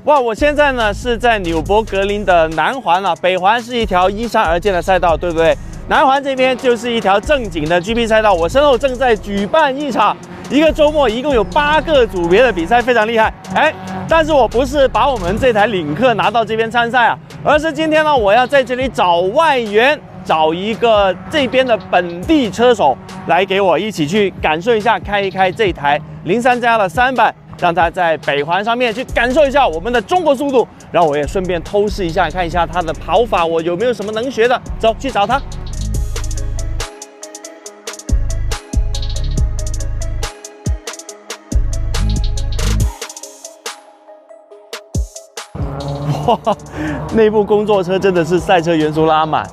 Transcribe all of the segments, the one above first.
哇，我现在呢是在纽博格林的南环啊，北环是一条依山而建的赛道，对不对？南环这边就是一条正经的 GP 赛道。我身后正在举办一场，一个周末一共有8个组别的比赛，非常厉害。但是我不是把我们这台领克拿到这边参赛啊，而是今天呢，我要在这里找外援，找一个这边的本地车手来给我一起去感受一下，开一开这台03加的300。让他在北环上面去感受一下我们的中国速度，然后我也顺便偷试一下，看一下他的跑法，我有没有什么能学的。走，去找他。哇，内部工作车真的是赛车元素拉满。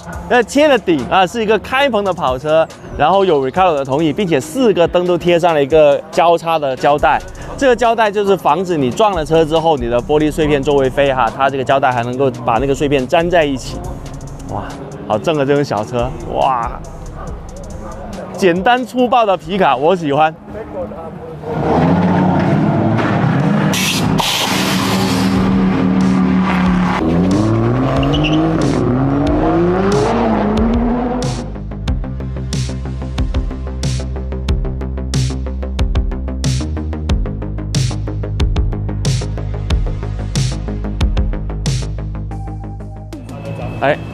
贴了顶啊，是一个开篷的跑车，然后有 Ricardo 的同意，并且4个灯都贴上了一个交叉的胶带。这个胶带就是防止你撞了车之后，你的玻璃碎片周围飞哈，它这个胶带还能够把那个碎片粘在一起。哇，好正的这种小车，哇，简单粗暴的皮卡，我喜欢。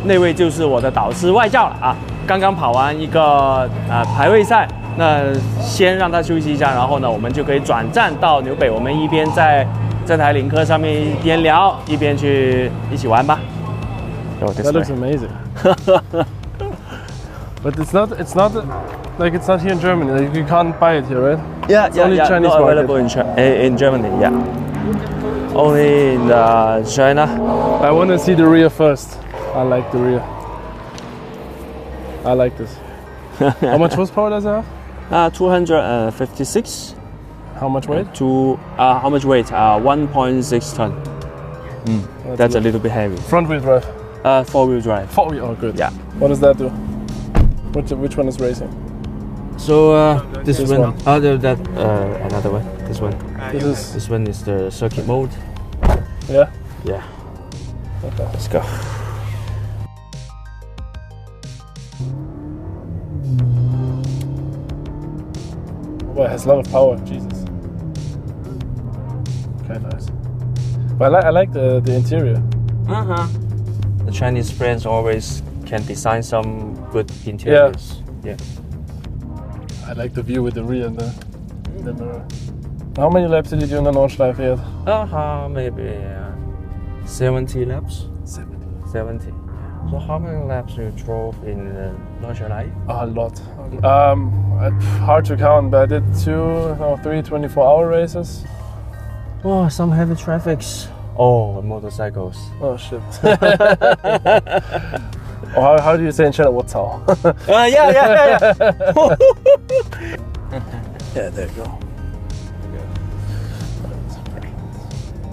那位就是我的导师外教了啊！刚刚跑完一个排位赛，那先让他休息一下，然后呢，我们就可以转战到纽北，我们一边在这台领克上面一边聊，一边去一起玩吧。Oh, that looks amazing. But it's not like it's not here in Germany. Like you can't buy it here, right? Yeah, it's only Chinese not market. available in Germany. Yeah, only in China. I want to see the rear first. I like the rear. I like this. How much horsepower does it have? 256. How much weight? How much weight? 1.6 ton. That's a little bit heavy. Front wheel drive. 4-wheel drive. 4-wheel. Oh, good. Yeah. What does that do? Which one is racing? So this one. one. Another one. This one. This one is the circuit mode. Yeah. Yeah. Okay. Let's go. Well, it has a lot of power. Jesus. Okay, nice. But I like the interior. The Chinese brands always can design some good interiors. Yeah. I like the view with the rear and the mirror. How many laps did you do in the Nordschleife yet? Maybe 70 laps. 70. So how many laps you drove in Nordschleife? A lot. Hard to count, but I did 3 24-hour races. Oh, some heavy traffics. Oh, motorcycles. Oh shit. Or how do you say in China? What's how? Yeah. Yeah, there you go.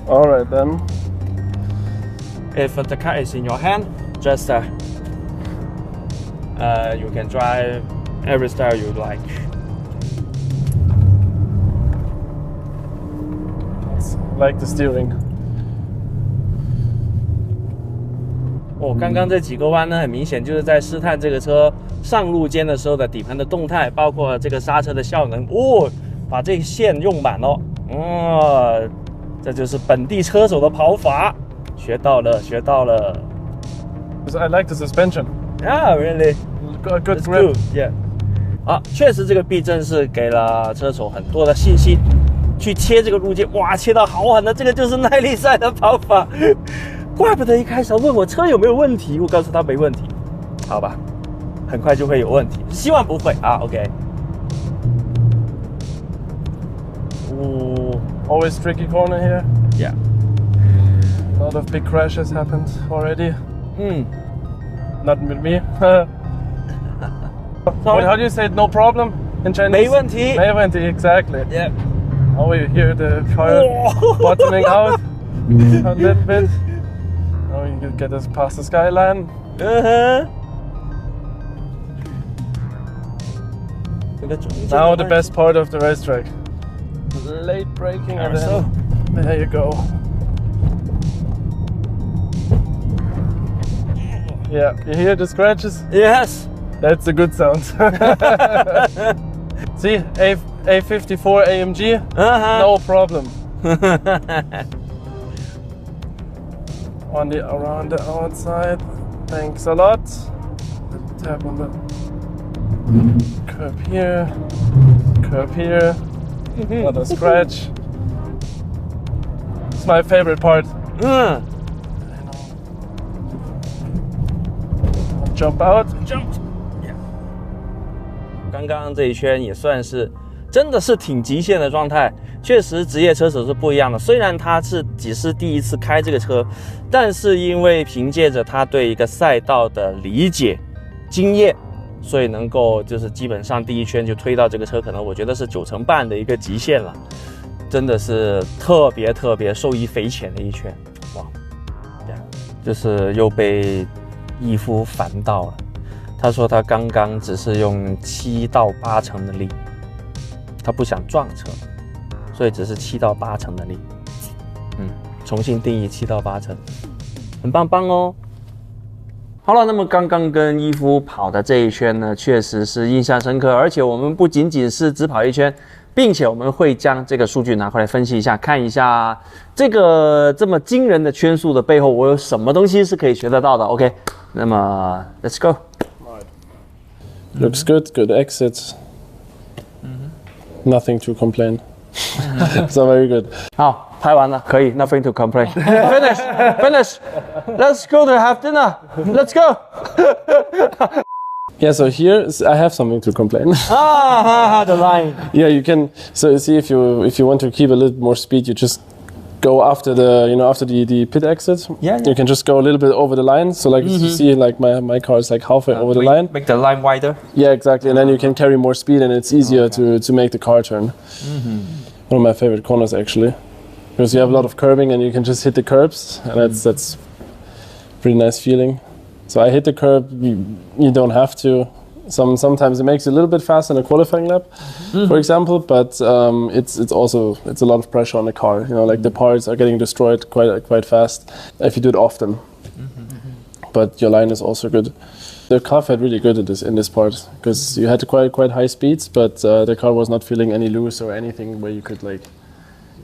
All right then. If the car is in your hand, just you can drive every style you like. Like the steering. 刚刚这几个弯呢，很明显就是在试探这个车上路间的时候的底盘的动态，包括这个刹车的效能。把这个线用满了。这就是本地车手的跑法，学到了。I like the suspension. Yeah, really. Good grip. Yeah. 确实这个避震是给了车手很多的信心，去切这个路肩，哇，切到好狠的，这个就是耐力赛的跑法。怪不得一开始问我车有没有问题，我告诉他没问题，好吧，很快就会有问题，希望不会啊。OK。Always tricky corner here. Yeah. A lot of big crashes happened already. Not with me. How do you say it? No problem in Chinese? 没问题。没问题, exactly. Yeah. Oh, you hear the car bottoming out a little bit. Oh, you get us past the skyline. Now the best part of the racetrack. Late braking and then there you go. Yeah, you hear the scratches? Yes. That's a good sound. See, A54 AMG, no problem. Around the outside, thanks a lot. Tap on the curb here, another scratch. It's my favorite part. Jump out. Jump. 刚刚这一圈也算是真的是挺极限的状态，确实职业车手是不一样的。虽然他是只是第一次开这个车，但是因为凭借着他对一个赛道的理解、经验，所以能够就是基本上第一圈就推到这个车，可能我觉得是9成半的一个极限了，真的是特别受益匪浅的一圈，哇！就是又被义夫烦到了。他说他刚刚只是用7到8成的力，他不想撞车，所以只是7到8成的力。重新定义7到8成，很棒哦。好了，那么刚刚跟义夫跑的这一圈呢，确实是印象深刻，而且我们不仅仅是只跑一圈，并且我们会将这个数据拿回来分析一下，看一下这个这么惊人的圈数的背后，我有什么东西是可以学得到的。OK， 那么 Let's go。Looks good, good exits. Nothing to complain. So very good. 好，拍完了，可以 ，nothing to complain. Finish. Let's go to have dinner. Let's go. Yeah, so here I have something to complain. The line. Yeah, you can. So you see, if you want to keep a little more speed, you just go after the pit exit. Yeah. You can just go a little bit over the line. So like you see, like my car is like halfway over the line. Make the line wider. Yeah, exactly. And then you can carry more speed, and it's easier to make the car turn. One of my favorite corners actually, because you have a lot of curbing, and you can just hit the curbs, and that's pretty nice feeling. So I hit the curb. You don't have to. Sometimes it makes you a little bit faster in a qualifying lap, for example, but it's a lot of pressure on the car. You know, like the parts are getting destroyed quite fast if you do it often. But your line is also good. The car felt really good in this part, because you had quite high speeds, but the car was not feeling any loose or anything where you could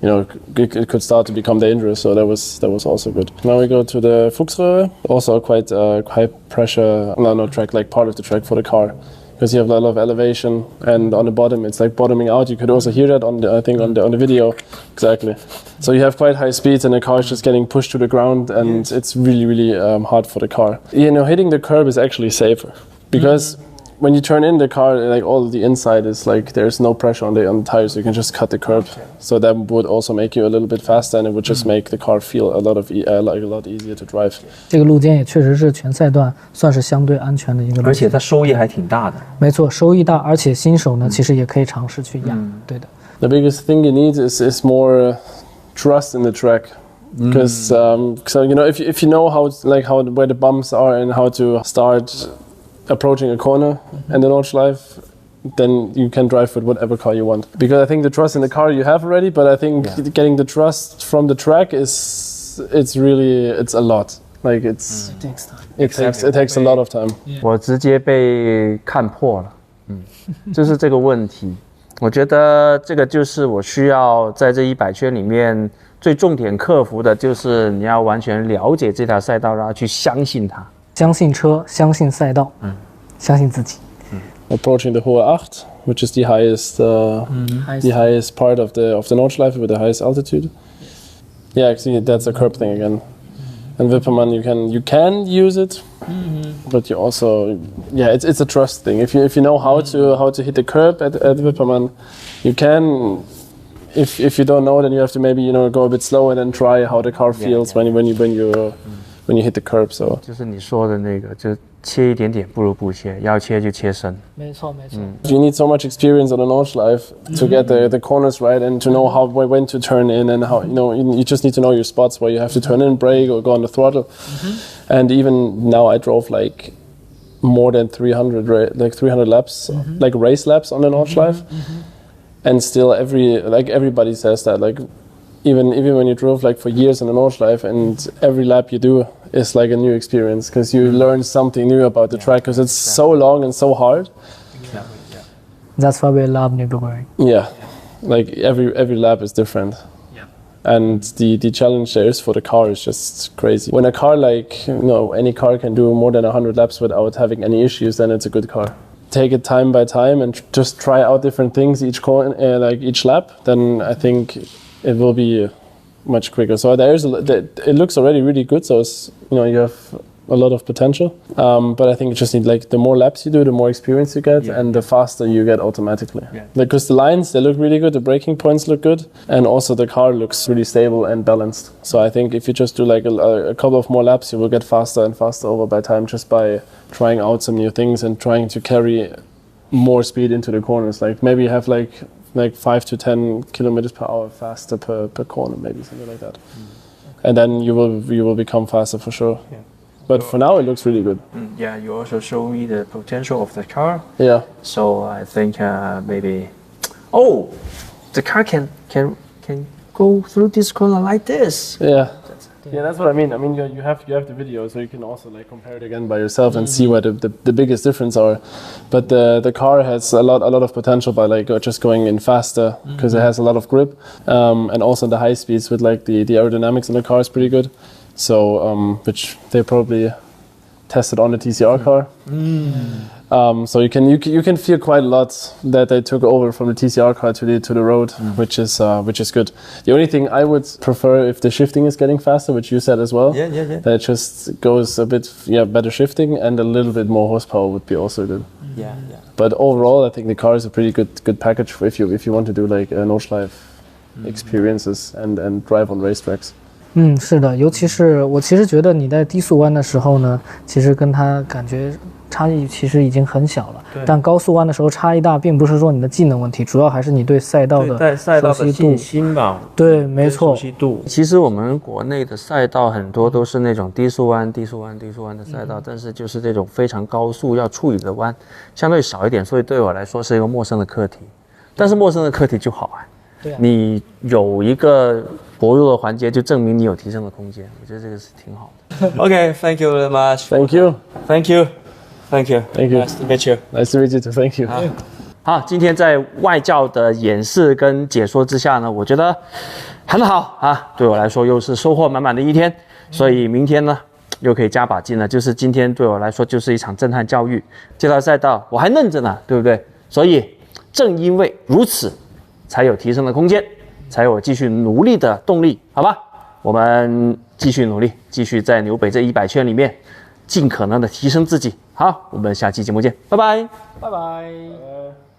it could start to become dangerous. So that was also good. Now we go to the Fuchsröhre, also quite high pressure, no track, like part of the track for the car, because you have a lot of elevation, and on the bottom it's like bottoming out. You could also hear that on the video, exactly. So you have quite high speeds, and the car is just getting pushed to the ground, and it's really hard for the car. You know, hitting the curb is actually safer, because when you turn in the car, like all of the inside is like there's no pressure on the tires, so you can just cut the curb. So that would also make you a little bit faster, and it would just make the car feel a lot easier to drive. 这个路肩也确实是全赛段算是相对安全的一个路线，而且它收益还挺大的。没错，收益大，而且新手呢其实也可以尝试去压。对的。The biggest thing you need is more trust in the track. Because so you know, if you know where the bumps are and how to start approaching a corner in the Nordschleife, then you can drive with whatever car you want. Because I think the trust in the car you have already, but I think getting the trust from the track it's a lot. Like it takes a lot of time. 我直接被看破了，就是这个问题。我觉得这个就是我需要在这100圈里面最重点克服的，就是你要完全了解这条赛道，然后去相信它。相信车，相信赛道，相信自己。Approaching the Hohe 8, which is the highest part of the Nordschleife with the highest altitude. Yeah, actually that's a curb thing again. And Wippermann, you can use it, but you also, it's a trust thing. If you know how to hit the curb at Wippermann, you can. If you don't know, then you have to maybe go a bit slower and then try how the car feels when you hit the curb. So 就是你说的那个，就切一点点不如不切，要切就切深。没错。You need so much experience on the Nordschleife to get the corners right, and to know when to turn in, and how you just need to know your spots where you have to turn in, brake, or go on the throttle. And even now I drove like more than 300 laps, like race laps on the Nordschleife. And still everybody says that, like, even when you drove like for years in a Nordschleife, and every lap you do is like a new experience because you learn something new about the track because it's so long and so hard. That's why we love Nürburgring. Yeah, like every lap is different. And the challenge there is for the car is just crazy. When a car like, any car can do more than 100 laps without having any issues, then it's a good car. Take it time by time and just try out different things each lap, then I think it will be much quicker. So it looks already really good, so it's, you have a lot of potential. But I think you just need like the more laps you do, the more experience you get, and the faster you get automatically. Because the lines, they look really good, the braking points look good, and also the car looks really stable and balanced. So I think if you just do like a couple of more laps, you will get faster and faster over by time just by trying out some new things and trying to carry more speed into the corners. Like maybe you have like 5 to 10 kilometers per hour faster per corner, maybe something like that. And then you will become faster for sure. But for now, it looks really good. Yeah, you also show me the potential of the car. Yeah. So I think maybe, the car can go through this corner like this. Yeah. Yeah, that's what I mean. I mean, you have the video, so you can also like compare it again by yourself and see where the biggest difference are. But the car has a lot of potential by like just going in faster because it has a lot of grip, and also the high speeds with like the aerodynamics in the car is pretty good. So which they probably tested on the TCR car. So you can feel quite a lot that they took over from the TCR car to the road, which is good. The only thing I would prefer if the shifting is getting faster, which you said as well, that it just goes a bit better shifting and a little bit more horsepower would be also good. But overall, I think the car is a pretty good package if you want to do like Nordschleife experiences and drive on racetracks. 是的，尤其是我其实觉得你在低速弯的时候呢，其实跟它感觉差异其实已经很小了。但高速弯的时候差异大，并不是说你的技能问题，主要还是你对赛道的信心吧。对，没错。熟悉度。其实我们国内的赛道很多都是那种低速弯的赛道，但是就是这种非常高速要处理的弯相对少一点，所以对我来说是一个陌生的课题。但是陌生的课题就好玩。你有一个薄弱的环节，就证明你有提升的空间。我觉得这个是挺好的。Okay, thank you very much. Thank you. Thank you. Thank you. Thank you. Nice to meet you. Nice to meet you too. Thank you. 好，今天在外教的演示跟解说之下呢，我觉得很好啊，对我来说又是收获满满的一天。所以明天呢，又可以加把劲了。就是今天对我来说就是一场震撼教育。这条赛道我还嫩着呢，对不对？所以正因为如此，才有提升的空间，才有继续努力的动力，好吧？我们继续努力，继续在纽北这100圈里面，尽可能的提升自己。好，我们下期节目见，拜拜，拜拜。